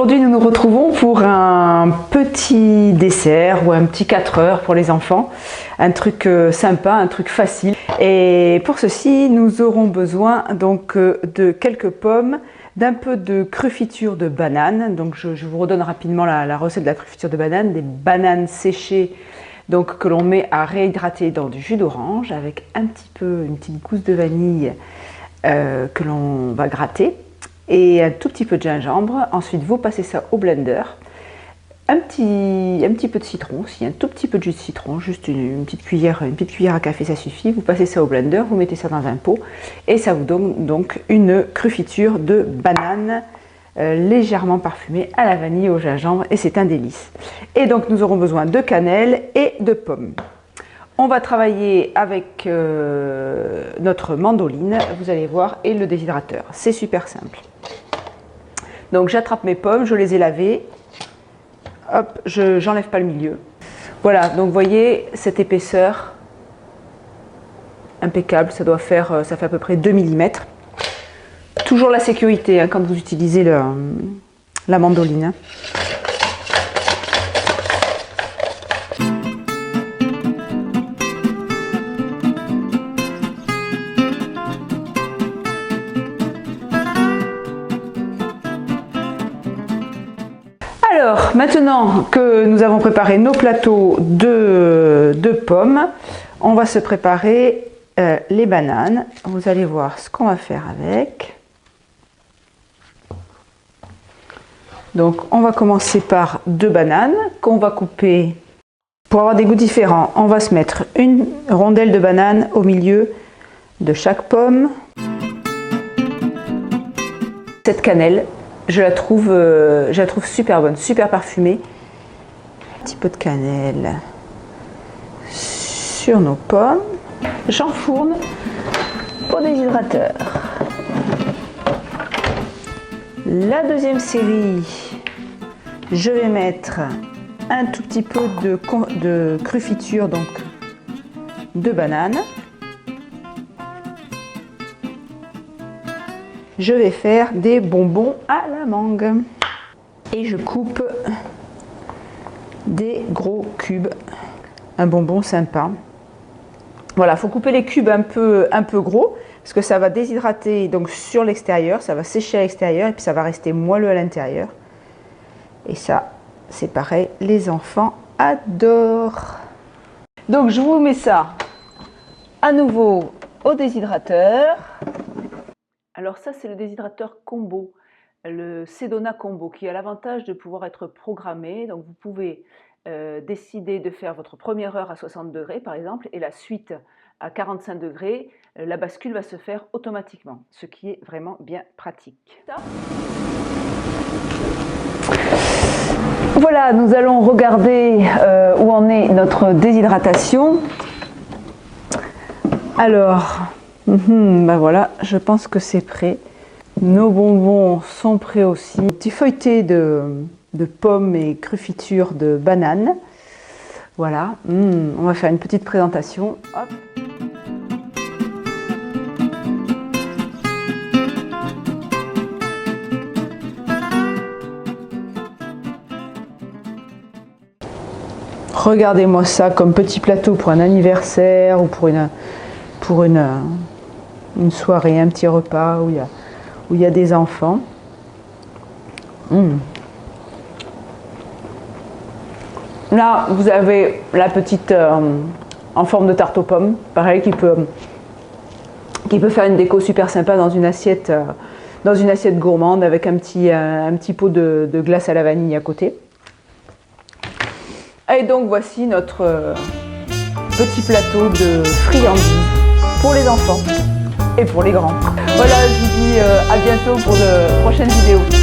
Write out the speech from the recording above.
Aujourd'hui, nous nous retrouvons pour un petit dessert ou un petit 4 heures pour les enfants. Un truc sympa, un truc facile. Et pour ceci, nous aurons besoin donc de quelques pommes, d'un peu de crufiture de banane. Donc je vous redonne rapidement la recette de la crufiture de banane. Des bananes séchées donc, que l'on met à réhydrater dans du jus d'orange avec un petit peu, une petite gousse de vanille que l'on va gratter. Et un tout petit peu de gingembre. Ensuite, vous passez ça au blender. Un petit peu de citron aussi, un tout petit peu de jus de citron, juste une petite cuillère à café, ça suffit. Vous passez ça au blender, vous mettez ça dans un pot et ça vous donne donc une crufiture de banane légèrement parfumée à la vanille, au gingembre et c'est un délice. Et donc nous aurons besoin de cannelle et de pommes. On va travailler avec notre mandoline, vous allez voir, et le déshydrateur. C'est super simple. Donc j'attrape mes pommes, je les ai lavées. Hop, j'enlève pas le milieu. Voilà, donc vous voyez cette épaisseur impeccable, ça fait à peu près 2 mm. Toujours la sécurité hein, quand vous utilisez la mandoline. Hein. Alors, maintenant que nous avons préparé nos plateaux de pommes, on va se préparer les bananes. Vous allez voir ce qu'on va faire avec. Donc, on va commencer par 2 bananes qu'on va couper. Pour avoir des goûts différents, on va se mettre une rondelle de banane au milieu de chaque pomme. Cette cannelle, je la trouve super bonne, super parfumée. Un petit peu de cannelle sur nos pommes. J'enfourne au déshydrateur. La deuxième série, je vais mettre un tout petit peu de crufiture donc de banane. Je vais faire des bonbons à la mangue et je coupe des gros cubes, un bonbon sympa. Voilà, il faut couper les cubes un peu gros parce que ça va déshydrater donc sur l'extérieur, ça va sécher à l'extérieur et puis ça va rester moelleux à l'intérieur. Et ça, c'est pareil, les enfants adorent. Donc je vous mets ça à nouveau au déshydrateur. Alors ça, c'est le déshydrateur combo, le Sedona Combo, qui a l'avantage de pouvoir être programmé. Donc vous pouvez décider de faire votre première heure à 60 degrés, par exemple, et la suite à 45 degrés. La bascule va se faire automatiquement, ce qui est vraiment bien pratique. Voilà, nous allons regarder où en est notre déshydratation. Alors... ben voilà, je pense que c'est prêt. Nos bonbons sont prêts aussi. Petit feuilleté de pommes et crufiture de banane. Voilà, on va faire une petite présentation. Hop. Regardez-moi ça comme petit plateau pour un anniversaire ou pour une soirée, un petit repas où il y a des enfants. Là, vous avez la petite en forme de tarte aux pommes, pareil, qui peut faire une déco super sympa dans une assiette gourmande avec un petit pot de glace à la vanille à côté. Et donc voici notre petit plateau de friandises pour les enfants et pour les grands. Voilà, je vous dis à bientôt pour de prochaines vidéos.